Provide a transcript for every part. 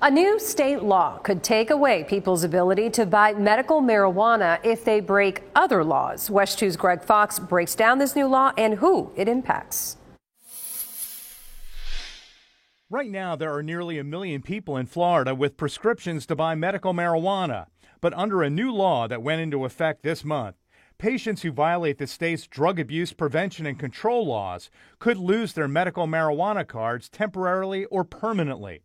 A new state law could take away people's ability to buy medical marijuana if they break other laws. WESH 2's Greg Fox breaks down this new law and who it impacts. Right now, there are nearly 1 million people in Florida with prescriptions to buy medical marijuana. But under a new law that went into effect this month, patients who violate the state's drug abuse prevention and control laws could lose their medical marijuana cards temporarily or permanently.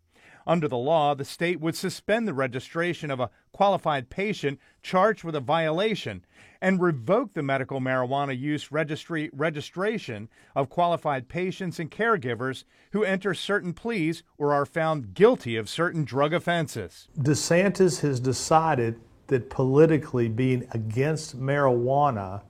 Under the law, the state would suspend the registration of a qualified patient charged with a violation and revoke the medical marijuana use registration of qualified patients and caregivers who enter certain pleas or are found guilty of certain drug offenses. DeSantis has decided that politically being against marijuana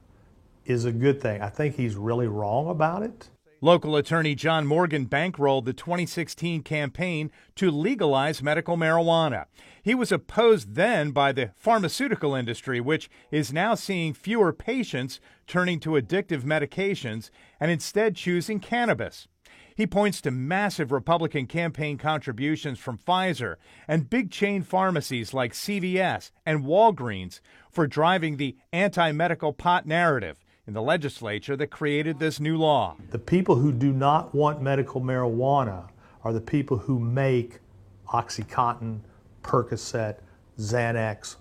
is a good thing. I think he's really wrong about it. Local attorney John Morgan bankrolled the 2016 campaign to legalize medical marijuana. He was opposed then by the pharmaceutical industry, which is now seeing fewer patients turning to addictive medications and instead choosing cannabis. He points to massive Republican campaign contributions from Pfizer and big chain pharmacies like CVS and Walgreens for driving the anti-medical pot narrative in the legislature that created this new law. The people who do not want medical marijuana are the people who make OxyContin, Percocet, Xanax,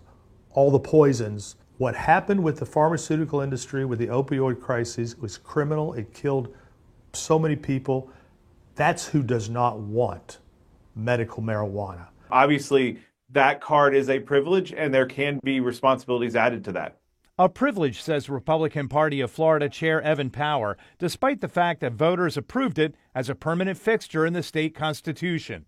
all the poisons. What happened with the pharmaceutical industry, with the opioid crisis, was criminal. It killed so many people. That's who does not want medical marijuana. Obviously, that card is a privilege, and there can be responsibilities added to that. A privilege, says Republican Party of Florida Chair Evan Power, despite the fact that voters approved it as a permanent fixture in the state constitution.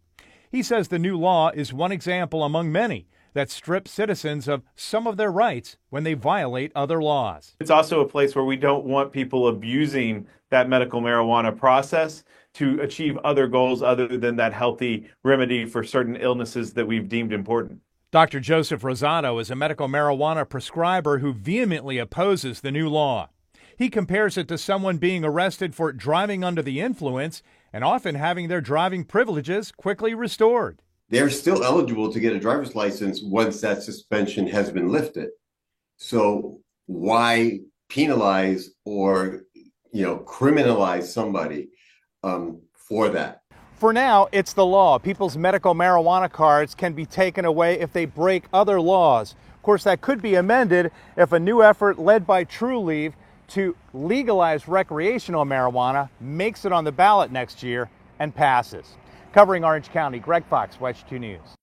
He says the new law is one example among many that strip citizens of some of their rights when they violate other laws. It's also a place where we don't want people abusing that medical marijuana process to achieve other goals other than that healthy remedy for certain illnesses that we've deemed important. Dr. Joseph Rosado is a medical marijuana prescriber who vehemently opposes the new law. He compares it to someone being arrested for driving under the influence and often having their driving privileges quickly restored. They're still eligible to get a driver's license once that suspension has been lifted. So why penalize or, criminalize somebody for that? For now, it's the law. People's medical marijuana cards can be taken away if they break other laws. Of course, that could be amended if a new effort led by Trulieve to legalize recreational marijuana makes it on the ballot next year and passes. Covering Orange County, Greg Fox, WESH 2 News.